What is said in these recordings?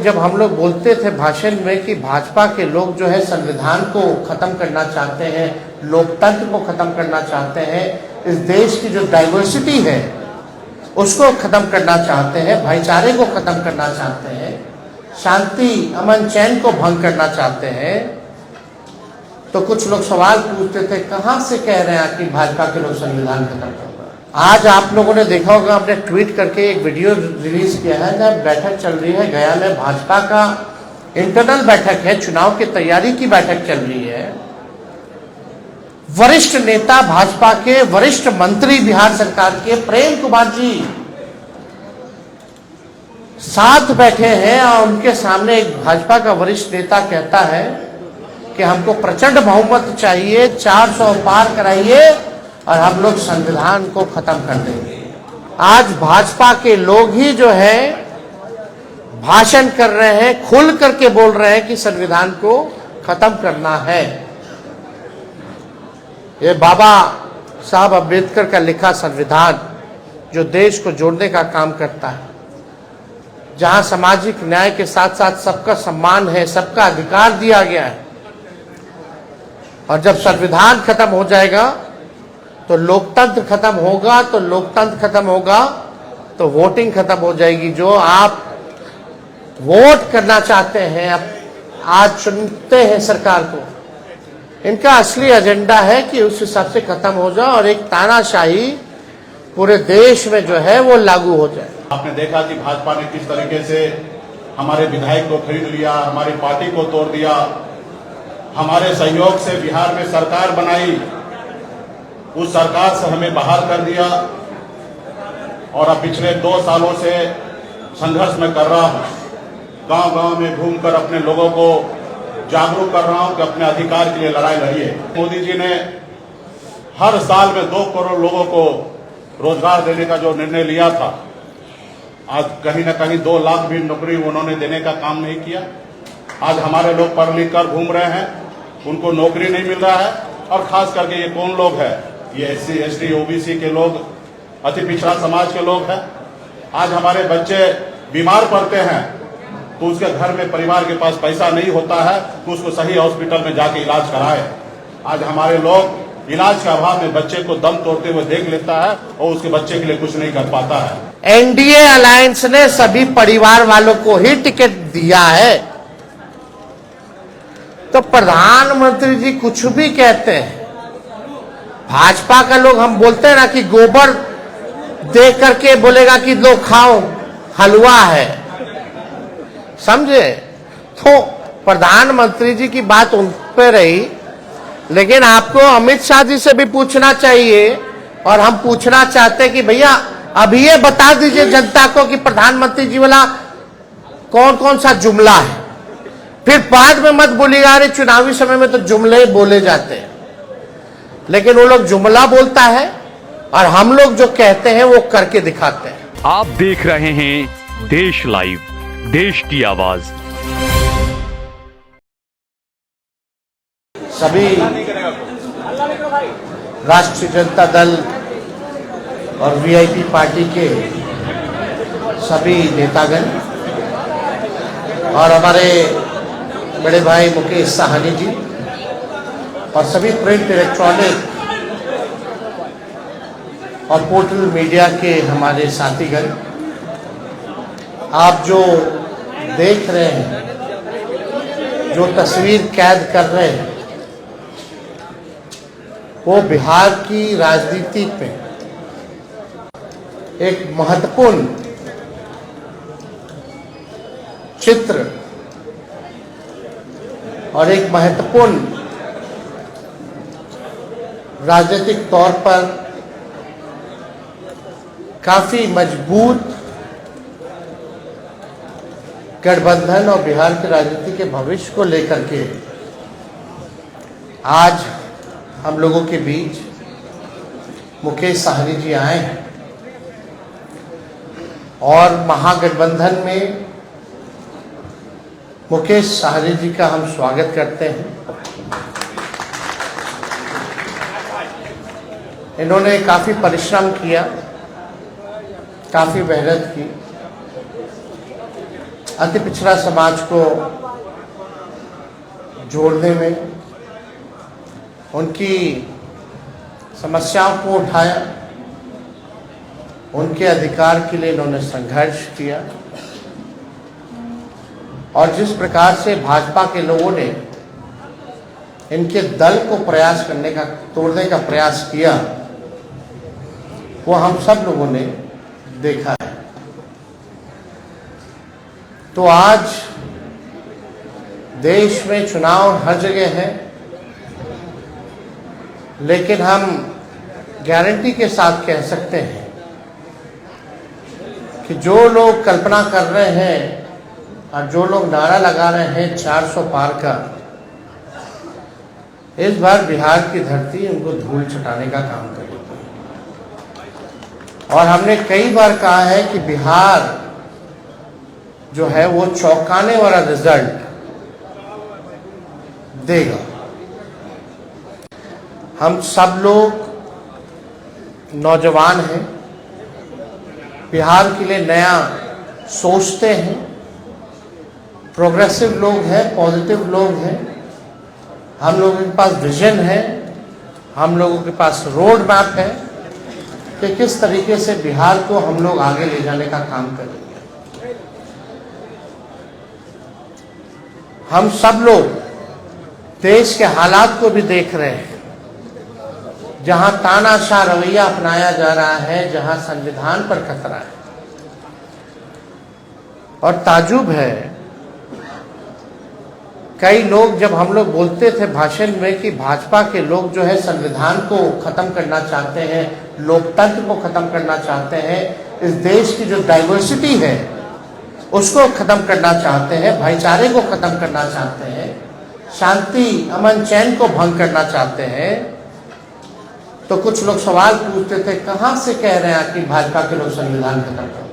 जब हम लोग बोलते थे भाषण में कि भाजपा के लोग जो है संविधान को खत्म करना चाहते हैं, लोकतंत्र को खत्म करना चाहते हैं, इस देश की जो डाइवर्सिटी है उसको खत्म करना चाहते हैं, भाईचारे को खत्म करना चाहते हैं, शांति अमन चैन को भंग करना चाहते हैं, तो कुछ लोग सवाल पूछते थे कहां से कह रहे हैं कि भाजपा के लोग संविधान खत्म कर रहे हैं। आज आप लोगों ने देखा होगा, हमने ट्वीट करके एक वीडियो रिलीज किया है, जब बैठक चल रही है गया में, भाजपा का इंटरनल बैठक है, चुनाव की तैयारी की बैठक चल रही है। वरिष्ठ नेता भाजपा के, वरिष्ठ मंत्री बिहार सरकार के प्रेम कुमार जी साथ बैठे हैं और उनके सामने एक भाजपा का वरिष्ठ नेता कहता है कि हमको प्रचंड बहुमत चाहिए, 400 पार कराइए और हम लोग संविधान को खत्म कर देंगे। आज भाजपा के लोग ही जो है भाषण कर रहे हैं, खुल करके बोल रहे हैं कि संविधान को खत्म करना है। ये बाबा साहब अम्बेडकर का लिखा संविधान जो देश को जोड़ने का काम करता है, जहां सामाजिक न्याय के साथ साथ सबका सम्मान है, सबका अधिकार दिया गया है। और जब संविधान खत्म हो जाएगा तो लोकतंत्र खत्म होगा, तो लोकतंत्र खत्म होगा तो वोटिंग खत्म हो जाएगी। जो आप वोट करना चाहते हैं, अब आज चुनते हैं सरकार को, इनका असली एजेंडा है कि उस हिसाब से खत्म हो जाए और एक तानाशाही पूरे देश में जो है वो लागू हो जाए। आपने देखा कि भाजपा ने किस तरीके से हमारे विधायक को खरीद लिया, हमारी पार्टी को तोड़ दिया, हमारे सहयोग से बिहार में सरकार बनाई, उस सरकार से हमें बाहर कर दिया। और अब पिछले 2 सालों से संघर्ष में कर रहा हूं, गांव-गांव में घूमकर अपने लोगों को जागरूक कर रहा हूं कि अपने अधिकार के लिए लड़ाई लड़िए। मोदी जी ने हर साल में 2 करोड़ लोगों को रोजगार देने का जो निर्णय लिया था, आज कहीं न कहीं 2 लाख भी नौकरी उन्होंने देने का काम नहीं किया। आज हमारे लोग पढ़ लिख कर घूम रहे हैं, उनको नौकरी नहीं मिल रहा है। और खास करके ये कौन लोग हैं? ये SC, ST, OBC के लोग, अति पिछड़ा समाज के लोग हैं। आज हमारे बच्चे बीमार पड़ते हैं तो उसके घर में परिवार के पास पैसा नहीं होता है तो उसको सही हॉस्पिटल में जाके इलाज कराए। आज हमारे लोग इलाज के अभाव में बच्चे को दम तोड़ते हुए देख लेता है और उसके बच्चे के लिए कुछ नहीं कर पाता है। NDA अलायंस ने सभी परिवार वालों को ही टिकट दिया है, तो प्रधानमंत्री जी कुछ भी कहते हैं। भाजपा का लोग, हम बोलते हैं ना कि गोबर दे करके बोलेगा कि लो खाओ, हलवा है, समझे? तो प्रधानमंत्री जी की बात उन पे रही, लेकिन आपको अमित शाह जी से भी पूछना चाहिए। और हम पूछना चाहते हैं कि भैया अभी ये बता दीजिए जनता को कि प्रधानमंत्री जी वाला कौन कौन सा जुमला है, फिर बाद में मत बोलिएगा अरे चुनावी समय में तो जुमले बोले जाते हैं। लेकिन वो लोग जुमला बोलता है और हम लोग जो कहते हैं वो करके दिखाते हैं। आप देख रहे हैं देश लाइव, देश की आवाज। सभी राष्ट्रीय जनता दल और VIP पार्टी के सभी नेतागण और हमारे बड़े भाई मुकेश साहनी जी और सभी प्रिंट, इलेक्ट्रॉनिक और पोर्टल मीडिया के हमारे साथीगण, आप जो देख रहे हैं, जो तस्वीर कैद कर रहे हैं, वो बिहार की राजनीति पे एक महत्वपूर्ण चित्र और एक महत्वपूर्ण राजनीतिक तौर पर काफी मजबूत गठबंधन और बिहार की राजनीति के भविष्य को लेकर के आज हम लोगों के बीच मुकेश साहनी जी आए हैं और महागठबंधन में मुकेश साहनी जी का हम स्वागत करते हैं। इन्होंने काफी परिश्रम किया, काफी मेहनत की अति पिछड़ा समाज को जोड़ने में, उनकी समस्याओं को उठाया, उनके अधिकार के लिए इन्होंने संघर्ष किया। और जिस प्रकार से भाजपा के लोगों ने इनके दल को तोड़ने का प्रयास किया, वो हम सब लोगों ने देखा है। तो आज देश में चुनाव हर जगह है, लेकिन हम गारंटी के साथ कह सकते हैं कि जो लोग कल्पना कर रहे हैं और जो लोग नारा लगा रहे हैं 400 पार का, इस बार बिहार की धरती उनको धूल छटाने का काम करेगी। और हमने कई बार कहा है कि बिहार जो है वो चौंकाने वाला रिजल्ट देगा। हम सब लोग नौजवान हैं, बिहार के लिए नया सोचते हैं, प्रोग्रेसिव लोग हैं, पॉजिटिव लोग हैं। हम लोगों के पास विजन है, हम लोगों के पास रोड मैप है कि किस तरीके से बिहार को हम लोग आगे ले जाने का काम करेंगे। हम सब लोग देश के हालात को भी देख रहे हैं, जहां तानाशाह रवैया अपनाया जा रहा है, जहां संविधान पर खतरा है। और ताजुब है, कई लोग, जब हम लोग बोलते थे भाषण में कि भाजपा के लोग जो है संविधान को खत्म करना चाहते हैं, लोकतंत्र को खत्म करना चाहते हैं, इस देश की जो डाइवर्सिटी है उसको खत्म करना चाहते हैं, भाईचारे को खत्म करना चाहते हैं, शांति अमन चैन को भंग करना चाहते हैं, तो कुछ लोग सवाल पूछते थे कहां से कह रहे हैं कि भाजपा के लोग संविधान खत्म कर रहे हैं।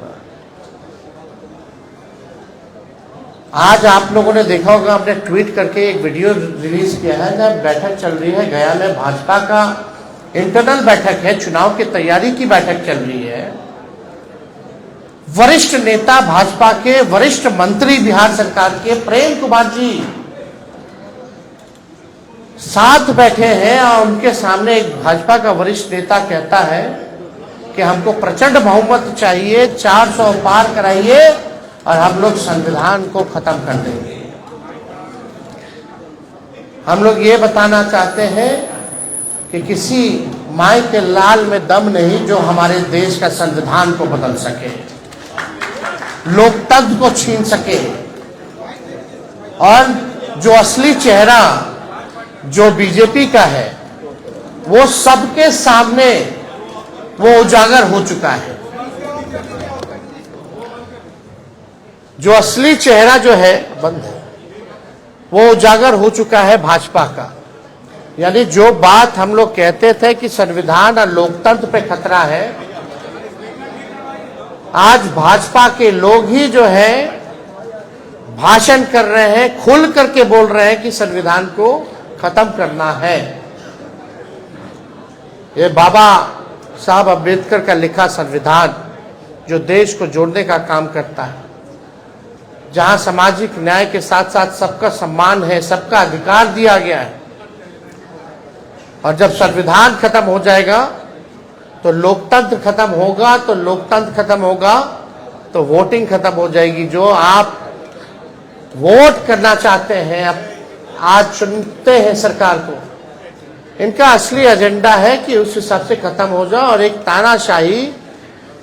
आज आप लोगों ने देखा होगा, हमने ट्वीट करके एक वीडियो रिलीज किया है, जब बैठक चल रही है गया में, भाजपा का इंटरनल बैठक है, चुनाव की तैयारी की बैठक चल रही है। वरिष्ठ नेता भाजपा के, वरिष्ठ मंत्री बिहार सरकार के प्रेम कुमार जी साथ बैठे हैं और उनके सामने एक भाजपा का वरिष्ठ नेता कहता है कि हमको प्रचंड बहुमत चाहिए, 400 पार कराइए और हम लोग संविधान को खत्म कर देंगे। हम लोग ये बताना चाहते हैं कि किसी माई के लाल में दम नहीं जो हमारे देश का संविधान को बदल सके, लोकतंत्र को छीन सके, और जो असली चेहरा जो बीजेपी का है वो सबके सामने वो उजागर हो चुका है। जो असली चेहरा जो है बंद है, वो उजागर हो चुका है भाजपा का। यानी जो बात हम लोग कहते थे कि संविधान और लोकतंत्र पे खतरा है, आज भाजपा के लोग ही जो है भाषण कर रहे हैं, खुल करके बोल रहे हैं कि संविधान को खत्म करना है। ये बाबा साहब अम्बेडकर का लिखा संविधान जो देश को जोड़ने का काम करता है, जहां सामाजिक न्याय के साथ साथ सबका सम्मान है, सबका अधिकार दिया गया है। और जब संविधान खत्म हो जाएगा तो लोकतंत्र खत्म होगा, तो लोकतंत्र खत्म होगा तो वोटिंग खत्म हो जाएगी। जो आप वोट करना चाहते हैं, अब आज चुनते हैं सरकार को, इनका असली एजेंडा है कि उस हिसाब से खत्म हो जाए और एक तानाशाही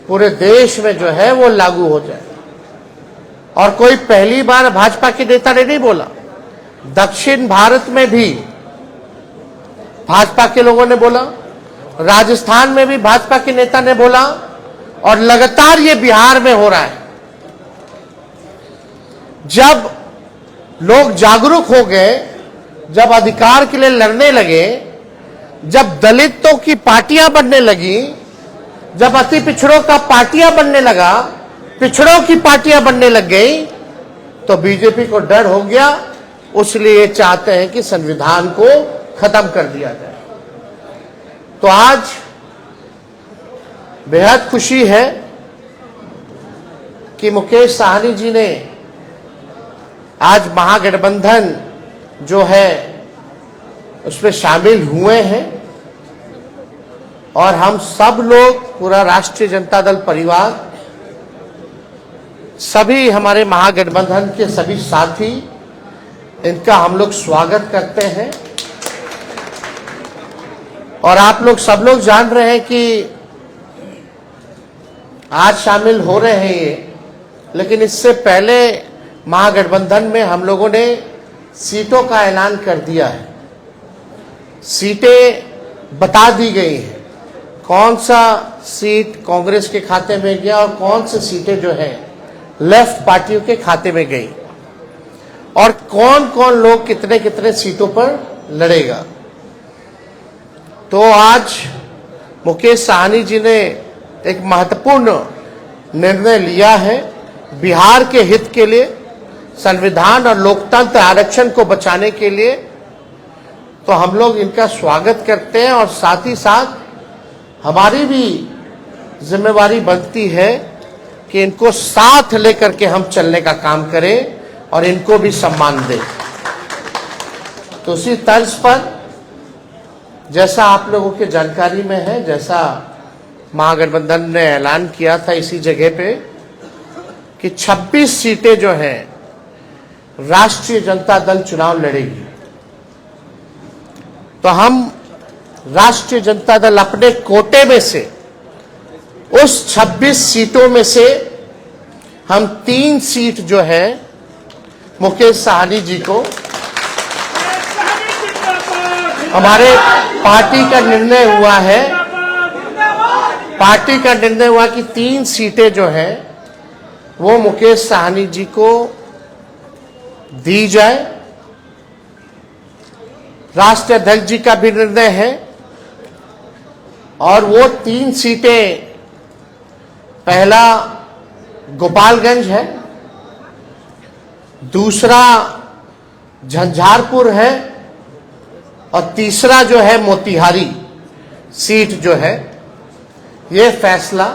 पूरे देश में जो है वो लागू हो जाए। और कोई पहली बार भाजपा के नेता ने नहीं बोला, दक्षिण भारत में भी भाजपा के लोगों ने बोला, राजस्थान में भी भाजपा के नेता ने बोला, और लगातार ये बिहार में हो रहा है। जब लोग जागरूक हो गए, जब अधिकार के लिए लड़ने लगे, जब दलितों की पार्टियां बनने लगी, जब अति पिछड़ों का पार्टियां बनने लगा, पिछड़ों की पार्टियां बनने लग गई, तो बीजेपी को डर हो गया। इसलिए चाहते हैं कि संविधान को खत्म कर दिया जाए। तो आज बेहद खुशी है कि मुकेश साहनी जी ने आज महागठबंधन जो है उसमें शामिल हुए हैं और हम सब लोग, पूरा राष्ट्रीय जनता दल परिवार, सभी हमारे महागठबंधन के सभी साथी, इनका हम लोग स्वागत करते हैं। और आप लोग सब लोग जान रहे हैं कि आज शामिल हो रहे हैं ये, लेकिन इससे पहले महागठबंधन में हम लोगों ने सीटों का ऐलान कर दिया है। सीटें बता दी गई हैं, कौन सा सीट कांग्रेस के खाते में गया और कौन सी सीटें जो है लेफ्ट पार्टियों के खाते में गई, और कौन कौन लोग कितने कितने सीटों पर लड़ेगा। तो आज मुकेश साहनी जी ने एक महत्वपूर्ण निर्णय लिया है बिहार के हित के लिए, संविधान और लोकतंत्र आरक्षण को बचाने के लिए। तो हम लोग इनका स्वागत करते हैं और साथ ही साथ हमारी भी जिम्मेवारी बनती है कि इनको साथ लेकर के हम चलने का काम करें और इनको भी सम्मान दें। तो उसी तर्ज पर जैसा आप लोगों के जानकारी में है, जैसा महागठबंधन ने ऐलान किया था इसी जगह पे कि 26 सीटें जो हैं राष्ट्रीय जनता दल चुनाव लड़ेगी। तो हम राष्ट्रीय जनता दल अपने कोटे में से उस 26 सीटों में से हम 3 सीट जो है मुकेश साहनी जी को, हमारे पार्टी का निर्णय हुआ कि 3 सीटें जो है वो मुकेश साहनी जी को दी जाए। राष्ट्रीय अध्यक्ष जी का भी निर्णय है और वो 3 सीटें, पहला गोपालगंज है, दूसरा झंझारपुर है और तीसरा जो है मोतिहारी सीट जो है। ये फैसला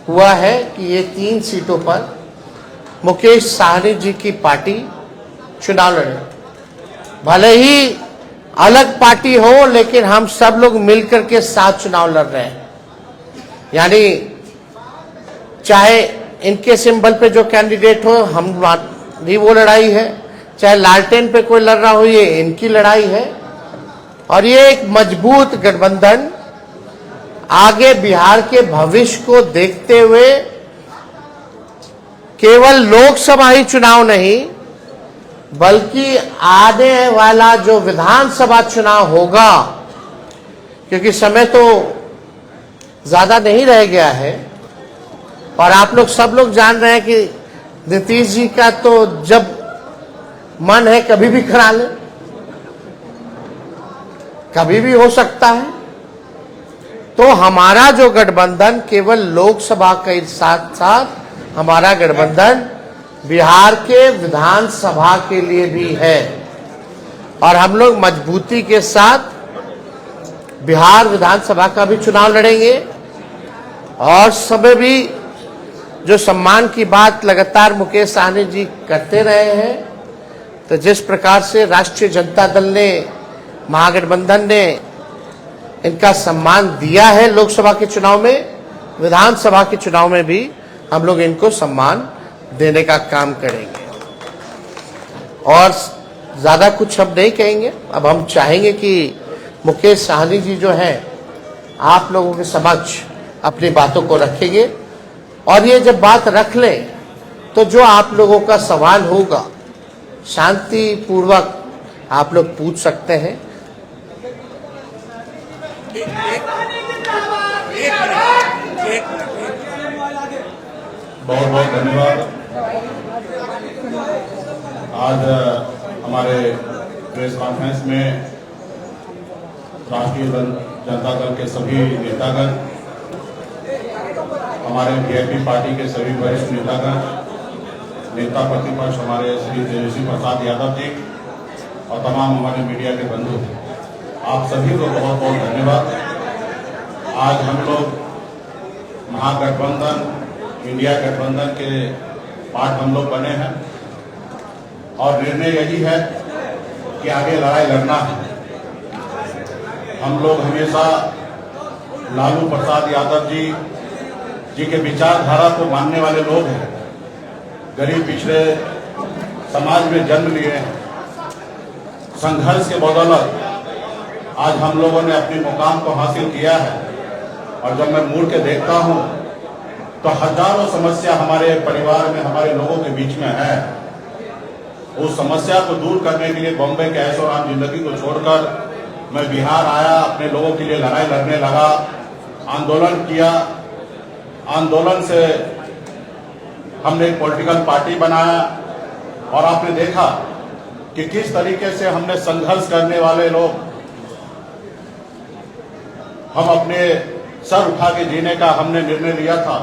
हुआ है कि ये 3 सीटों पर मुकेश साहनी जी की पार्टी चुनाव लड़े। भले ही अलग पार्टी हो, लेकिन हम सब लोग मिलकर के साथ चुनाव लड़ रहे हैं। यानी चाहे इनके सिंबल पे जो कैंडिडेट हो, हमारी वो लड़ाई है, चाहे लालटेन पे कोई लड़ रहा हो, ये इनकी लड़ाई है। और ये एक मजबूत गठबंधन आगे बिहार के भविष्य को देखते हुए केवल लोकसभा ही चुनाव नहीं, बल्कि आने वाला जो विधानसभा चुनाव होगा, क्योंकि समय तो ज्यादा नहीं रह गया है और आप लोग सब लोग जान रहे हैं कि नीतीश जी का तो जब मन है कभी भी करा ले, कभी भी हो सकता है। तो हमारा जो गठबंधन केवल लोकसभा के साथ साथ हमारा गठबंधन बिहार के विधानसभा के लिए भी है और हम लोग मजबूती के साथ बिहार विधानसभा का भी चुनाव लड़ेंगे। और समय भी जो सम्मान की बात लगातार मुकेश साहनी जी करते रहे हैं, तो जिस प्रकार से राष्ट्रीय जनता दल ने, महागठबंधन ने इनका सम्मान दिया है लोकसभा के चुनाव में, विधानसभा के चुनाव में भी हम लोग इनको सम्मान देने का काम करेंगे। और ज्यादा कुछ हम नहीं कहेंगे। अब हम चाहेंगे कि मुकेश साहनी जी जो है आप लोगों के समक्ष अपनी बातों को रखेंगे और ये जब बात रख लें तो जो आप लोगों का सवाल होगा शांति पूर्वक आप लोग पूछ सकते हैं। बहुत बहुत धन्यवाद। आज हमारे प्रेस कॉन्फ्रेंस में राष्ट्रीय जनता दल के सभी नेतागण, हमारे वीआईपी पार्टी के सभी वरिष्ठ नेतागण, नेता प्रतिपक्ष हमारे श्री तेजस्वी प्रसाद यादव जी और तमाम हमारे मीडिया के बंधु, आप सभी को बहुत बहुत धन्यवाद। आज हम लोग महागठबंधन, इंडिया गठबंधन के पार्ट हम लोग बने हैं और निर्णय यही है कि आगे लड़ाई लड़ना है। हम लोग हमेशा लालू प्रसाद यादव जी के विचारधारा को मानने वाले लोग हैं। गरीब पिछड़े समाज में जन्म लिए हैं। संघर्ष के बदौलत आज हम लोगों ने अपने मुकाम को हासिल किया है। और जब मैं मुड़ के देखता हूं तो हजारों समस्या हमारे परिवार में, हमारे लोगों के बीच में है। उस समस्या को दूर करने के लिए बॉम्बे के ऐशो आराम जिंदगी को छोड़कर मैं बिहार आया, अपने लोगों के लिए लड़ाई लड़ने लगा, आंदोलन किया। आंदोलन से हमने एक पॉलिटिकल पार्टी बनाया और आपने देखा कि किस तरीके से हमने संघर्ष करने वाले लोग हम अपने सर उठा के जीने का हमने निर्णय लिया था।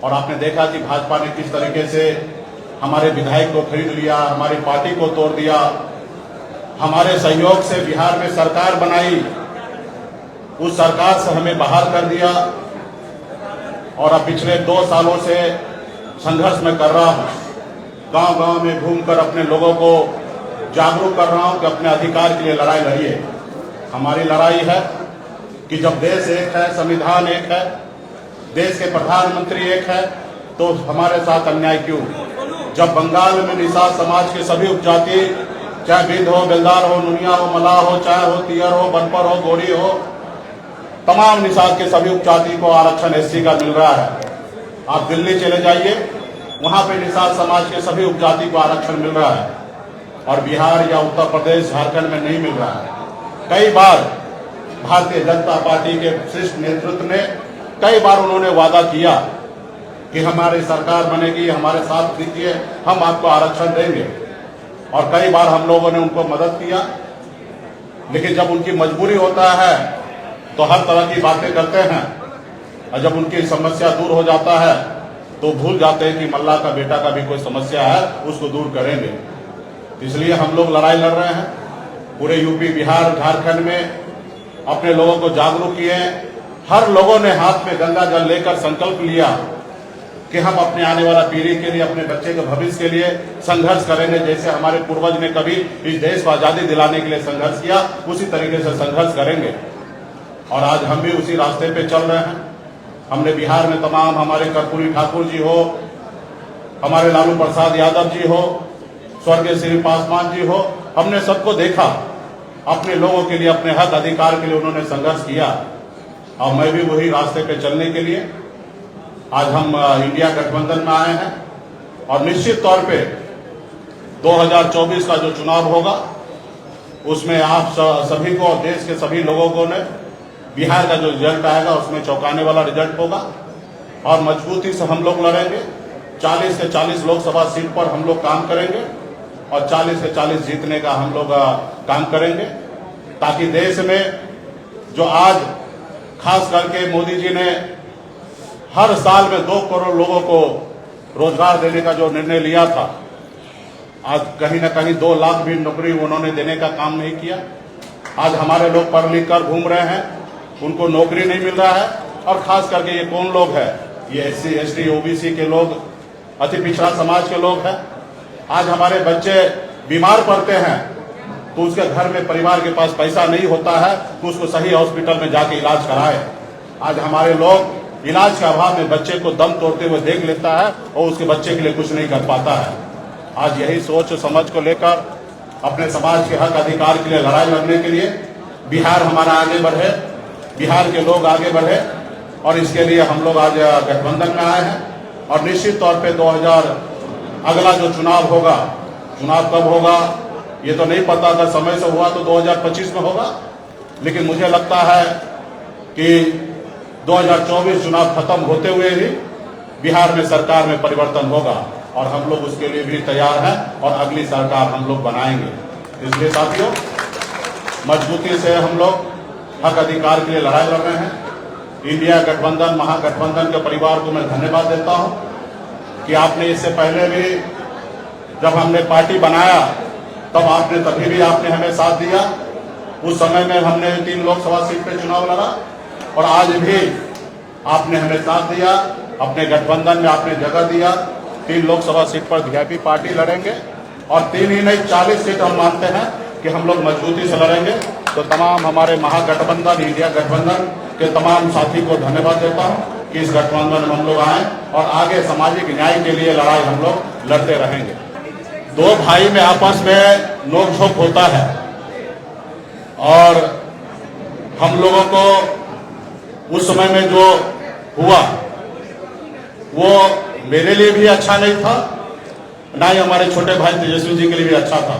और आपने देखा कि भाजपा ने किस तरीके से हमारे विधायक को खरीद लिया, हमारी पार्टी को तोड़ दिया, हमारे सहयोग से बिहार में सरकार बनाई, उस सरकार से हमें बाहर कर दिया। और अब पिछले 2 सालों से संघर्ष में कर रहा हूं, गांव-गांव में घूमकर अपने लोगों को जागरूक कर रहा हूं कि अपने अधिकार के लिए लड़ाई लड़िए। हमारी लड़ाई है कि जब देश एक है, संविधान एक है, देश के प्रधानमंत्री एक है, तो हमारे साथ अन्याय क्यों? जब बंगाल में निषाद समाज के सभी उपजाति, चाहे बिंद हो, बेलदार हो, नुनिया हो, मलाह हो, चाहे हो तियर हो, बनपर हो, गोरी हो, तमाम निषाद के सभी उपजाति को आरक्षण एससी का मिल रहा है। आप दिल्ली चले जाइए, वहां पे निषाद समाज के सभी उपजाति को आरक्षण मिल रहा है। और बिहार या उत्तर प्रदेश, झारखंड में नहीं मिल रहा है। कई बार भारतीय जनता पार्टी के शीर्ष नेतृत्व ने कई बार उन्होंने वादा किया कि हमारी सरकार बनेगी, हमारे साथ दीजिए, हम आपको आरक्षण देंगे। और कई बार हम लोगों ने उनको मदद किया। लेकिन जब उनकी मजबूरी होता है तो हर तरह की बातें करते हैं, और जब उनकी समस्या दूर हो जाता है तो भूल जाते हैं कि मल्ला का बेटा का भी कोई समस्या है, उसको दूर करेंगे। इसलिए हम लोग लड़ाई लड़ रहे हैं। पूरे यूपी, बिहार, झारखंड में अपने लोगों को जागरूक किए। हर लोगों ने हाथ में गंगा जल लेकर संकल्प लिया कि हम अपने आने वाला पीढ़ी के लिए, अपने बच्चे के भविष्य के लिए संघर्ष करेंगे। जैसे हमारे पूर्वज ने कभी इस देश को आजादी दिलाने के लिए संघर्ष किया, उसी तरीके से संघर्ष करेंगे। और आज हम भी उसी रास्ते पे चल रहे हैं। हमने बिहार में तमाम, हमारे कर्पूरी ठाकुर जी हो, हमारे लालू प्रसाद यादव जी हो, स्वर्गीय श्री पासवान जी हो, हमने सबको देखा। अपने लोगों के लिए, अपने हक अधिकार के लिए उन्होंने संघर्ष किया। और मैं भी वही रास्ते पे चलने के लिए आज हम इंडिया गठबंधन में आए हैं। और निश्चित तौर पे 2024 का जो चुनाव होगा उसमें आप सभी को और देश के सभी लोगों को ने बिहार का जो रिजल्ट आएगा उसमें चौंकाने वाला रिजल्ट होगा। और मजबूती से हम लोग लड़ेंगे। 40 से 40 लोकसभा सीट पर हम लोग काम करेंगे और 40 से 40 जीतने का हम लोग काम करेंगे, ताकि देश में जो आज खास करके मोदी जी ने हर साल में 2 करोड़ लोगों को रोजगार देने का जो निर्णय लिया था, आज कहीं ना कहीं 2 लाख भी नौकरी उन्होंने देने का काम नहीं किया। आज हमारे लोग पढ़ लिख कर घूम रहे हैं, उनको नौकरी नहीं मिल रहा है। और खास करके ये कौन लोग है? ये SC, ST, OBC के लोग, अति पिछड़ा समाज के लोग हैं। आज हमारे बच्चे बीमार पड़ते हैं तो उसके घर में, परिवार के पास पैसा नहीं होता है तो उसको सही हॉस्पिटल में जाके इलाज कराए। आज हमारे लोग इलाज के अभाव में बच्चे को दम तोड़ते हुए देख लेता है और उसके बच्चे के लिए कुछ नहीं कर पाता है। आज यही सोच समझ को लेकर अपने समाज के हक अधिकार के लिए लड़ाई लड़ने के लिए बिहार हमारा आगे बढ़े, बिहार के लोग आगे बढ़े। और इसके लिए हम लोग आज गठबंधन में आए हैं। और निश्चित तौर पे 2000 अगला जो चुनाव होगा, चुनाव कब होगा ये तो नहीं पता। अगर समय से हुआ तो 2025 में होगा। लेकिन मुझे लगता है कि 2024 चुनाव खत्म होते हुए ही बिहार में सरकार में परिवर्तन होगा। और हम लोग उसके लिए भी तैयार हैं और अगली सरकार हम लोग बनाएंगे। इसलिए साथियों, मजबूती से हम लोग हक अधिकार के लिए लड़ाई लड़ रहे हैं। इंडिया गठबंधन, महागठबंधन के परिवार को मैं धन्यवाद देता हूं कि आपने इससे पहले भी जब हमने पार्टी बनाया तब आपने, तभी भी आपने हमें साथ दिया। उस समय में हमने 3 लोकसभा सीट पे चुनाव लड़ा और आज भी आपने हमें साथ दिया। अपने गठबंधन में आपने जगह दिया। 3 लोकसभा सीट पर वीआईपी पार्टी लड़ेंगे और 3 ही नहीं 40 सीट हम मानते हैं कि हम लोग मजबूती से लड़ेंगे। तो तमाम हमारे महागठबंधन, इंडिया गठबंधन के तमाम साथी को धन्यवाद देता हूं कि इस गठबंधन में हम लोग आए और आगे सामाजिक न्याय के लिए लड़ाई हम लोग लड़ते रहेंगे। दो भाई में आपस में नोकझोंक होता है और हम लोगों को उस समय में जो हुआ वो मेरे लिए भी अच्छा नहीं था, ना ही हमारे छोटे भाई तेजस्वी जी के लिए भी अच्छा था,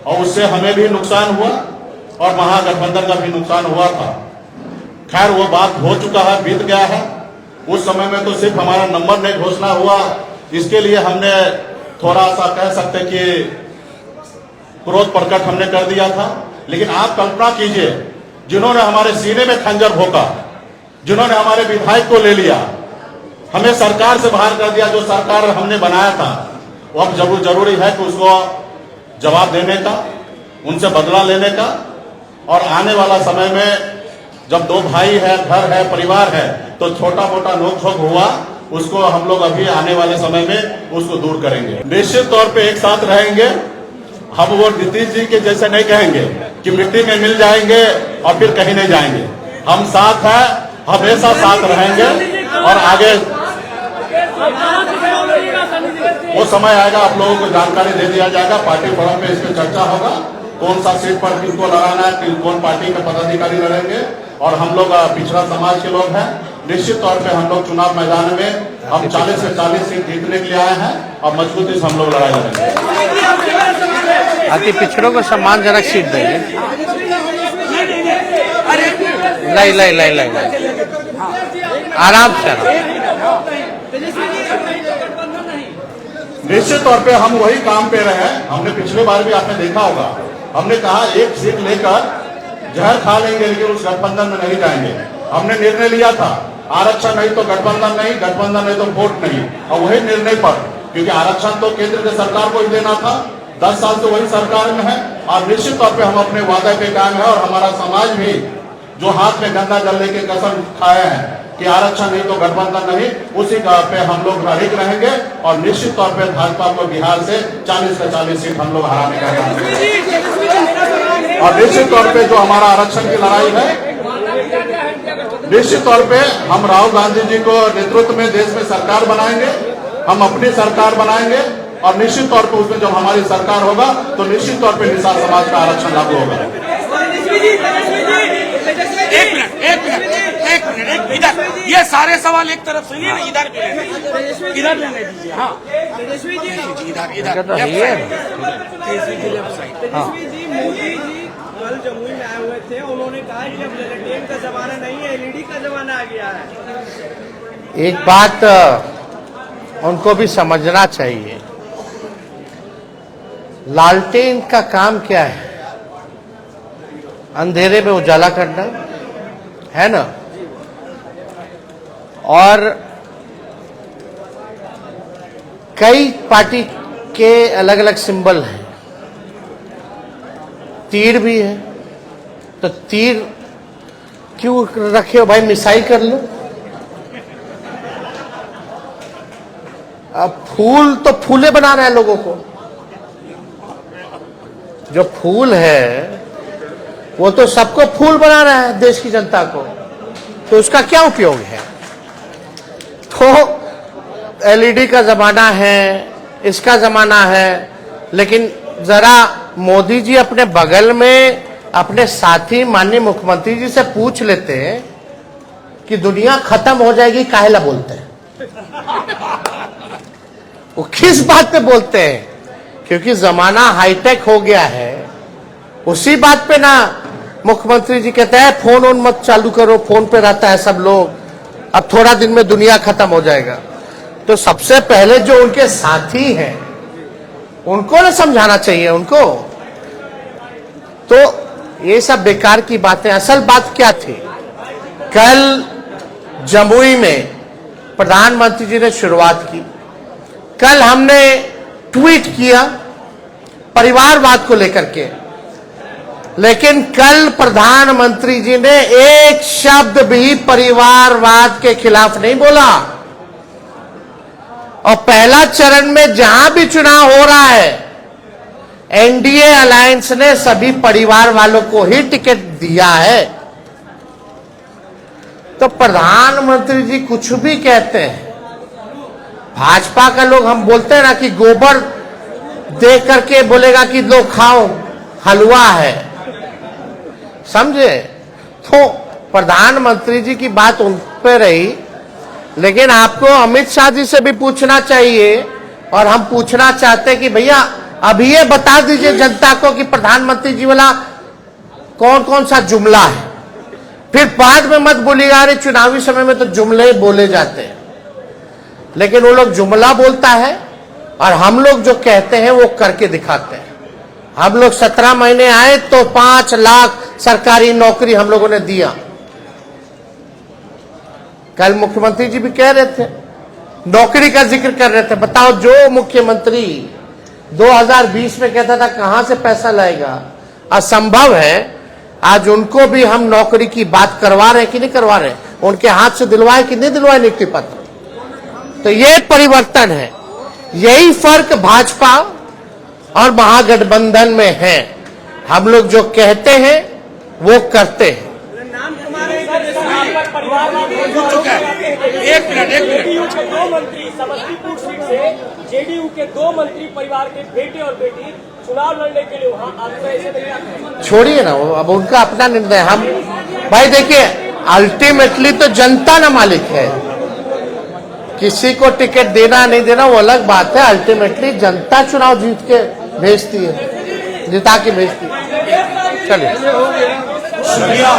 और उससे हमें भी नुकसान हुआ और महागठबंधन का भी नुकसान हुआ था। खैर वो बात हो चुका है, बीत गया है। उस समय में तो सिर्फ हमारा नंबर नहीं घोषणा हुआ, इसके लिए हमने थोड़ा सा कह सकते कि क्रोध प्रकट हमने कर दिया था। लेकिन आप कल्पना कीजिए, जिन्होंने हमारे सीने में खंजर भोंका, जिन्होंने हमारे विधायक को ले लिया, हमें सरकार से बाहर कर दिया, जो सरकार हमने बनाया था, वो अब जरूरी है कि उसको जवाब देने का, उनसे बदला लेने का। और आने वाला समय में जब दो भाई है, घर है, परिवार है, तो छोटा मोटा नोकझोंक हुआ, उसको हम लोग अभी आने वाले समय में उसको दूर करेंगे। निश्चित तौर पे एक साथ रहेंगे। हम वो नीतीश जी के जैसे नहीं कहेंगे कि मिट्टी में मिल जाएंगे और फिर कहीं नहीं जाएंगे। हम साथ हैं, हमेशा साथ रहेंगे और आगे वो समय आएगा, आप लोगों को जानकारी दे दिया जाएगा। पार्टी फोरम पे इस पर चर्चा होगा, कौन सा सीट पर किसको लड़ाना है, कौन पार्टी के पदाधिकारी लड़ेंगे। और हम लोग पिछड़ा समाज के लोग हैं, निश्चित तौर पे हम लोग चुनाव मैदान में हम 40 से 40 सीट जीतने के लिए आए हैं और मजबूती से हम लोग लड़ाई लड़ेंगे। अति पिछड़ों को सम्मानजनक सीट देंगे। लाई आराम से। निश्चित तौर पे हम वही काम पे रहे हैं। हमने पिछले बार भी आपने देखा होगा, हमने कहा एक सीट लेकर जहर खा लेंगे लेकिन उस गठबंधन में नहीं जाएंगे। हमने निर्णय लिया था, आरक्षण नहीं तो गठबंधन नहीं, गठबंधन नहीं तो वोट नहीं। और वही निर्णय पर, क्योंकि आरक्षण तो केंद्र की सरकार को ही देना था, 10 साल से वही सरकार में है। और निश्चित तौर पे हम अपने वादे पे कायम है और हमारा समाज भी जो हाथ में गंगा जल लेके कसम खाए हैं कि आरक्षण नहीं तो गठबंधन नहीं, उसी का पे हम लोग अड़िग रहेंगे। और निश्चित तौर पे भाजपा को बिहार से 40 से 40 सीट हम लोग हराने का काम करेंगे। और निश्चित तौर पे जो हमारा आरक्षण की लड़ाई है, निश्चित तौर पे हम राहुल गांधी जी को नेतृत्व में देश में सरकार बनाएंगे, हम अपनी सरकार बनाएंगे। और निश्चित तौर पे उसमें जब हमारी सरकार होगा तो निश्चित तौर पे निषाद समाज का आरक्षण लागू होगा। एक मिनट इधर, ये सारे सवाल एक तरफ सुनिए ना, इधर लेने दीजिए। हाँ तेजस्वी जी, इधर तेजस्वी जी, मोदी जी कल जमुई में आए हुए थे, उन्होंने कहा कि अब लेटेन का जमाना नहीं है, एलईडी का जमाना आ गया है। एक बात उनको भी समझना चाहिए, लालटेन का काम क्या है? अंधेरे में उजाला करना है ना। और कई पार्टी के अलग अलग सिंबल हैं, तीर भी है, तो तीर क्यों रखे हो भाई, मिसाई कर लो। अब फूल तो फूले बना रहे हैं लोगों को, जो फूल है वो तो सबको फूल बना रहा है, देश की जनता को, तो उसका क्या उपयोग है? तो एलईडी का जमाना है, इसका जमाना है, लेकिन जरा मोदी जी अपने बगल में अपने साथी माननीय मुख्यमंत्री जी से पूछ लेते हैं कि दुनिया खत्म हो जाएगी, काहेला बोलते हैं? वो किस बात पे बोलते हैं? क्योंकि जमाना हाईटेक हो गया है, उसी बात पे ना मुख्यमंत्री जी कहते हैं फोन ऑन मत चालू करो, फोन पे रहता है सब लोग, अब थोड़ा दिन में दुनिया खत्म हो जाएगा। तो सबसे पहले जो उनके साथी हैं उनको ना समझाना चाहिए उनको। तो ये सब बेकार की बातें। असल बात क्या थी? कल जमुई में प्रधानमंत्री जी ने शुरुआत की, कल हमने ट्वीट किया परिवारवाद को लेकर के, लेकिन कल प्रधानमंत्री जी ने एक शब्द भी परिवारवाद के खिलाफ नहीं बोला। और पहला चरण में जहां भी चुनाव हो रहा है एनडीए अलायंस ने सभी परिवार वालों को ही टिकट दिया है। तो प्रधानमंत्री जी कुछ भी कहते हैं, भाजपा का लोग हम बोलते हैं ना कि गोबर दे करके बोलेगा कि लो खाओ हलवा है, समझे। तो प्रधानमंत्री जी की बात उन पे रही, लेकिन आपको अमित शाह जी से भी पूछना चाहिए, और हम पूछना चाहते हैं कि भैया अभी ये बता दीजिए जनता को कि प्रधानमंत्री जी वाला कौन कौन सा जुमला है, फिर बाद में मत बोलिएगा अरे चुनावी समय में तो जुमले बोले जाते हैं। लेकिन वो लोग जुमला बोलता है और हम लोग जो कहते हैं वो करके दिखाते हैं। हम लोग 17 महीने आए तो 5 लाख सरकारी नौकरी हम लोगों ने दिया। कल मुख्यमंत्री जी भी कह रहे थे, नौकरी का जिक्र कर रहे थे। बताओ, जो मुख्यमंत्री 2020 में कहता था कहां से पैसा लाएगा, असंभव है। आज उनको भी हम नौकरी की बात करवा रहे हैं कि नहीं करवा रहे, उनके हाथ से दिलवाए कि नहीं दिलवाए नियुक्ति पत्र। तो ये परिवर्तन है, यही फर्क भाजपा और महागठबंधन में है। हम लोग जो कहते हैं वो करते हैं। नाम तुम्हारे एक मिनट जेडीयू के 2 मंत्री समस्तीपुर सीट से, जेडीयू के 2 मंत्री परिवार के बेटे और बेटी चुनाव लड़ने के लिए वहां आते हैं, ऐसे नहीं आते। छोड़िए ना, वो अब उनका अपना निर्णय। हम भाई देखिए, अल्टीमेटली तो जनता ना मालिक है, किसी को टिकट देना नहीं देना वो अलग बात है। अल्टीमेटली जनता चुनाव जीत के भेजती है, जिता के भेजती है। चलिए शुक्रिया,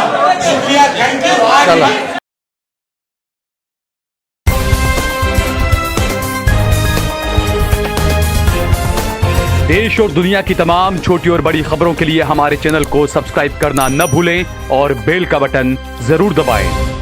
शुक्रिया, थैंक यू। चलो। देश और दुनिया की तमाम छोटी और बड़ी खबरों के लिए हमारे चैनल को सब्सक्राइब करना न भूलें और बेल का बटन जरूर दबाएं।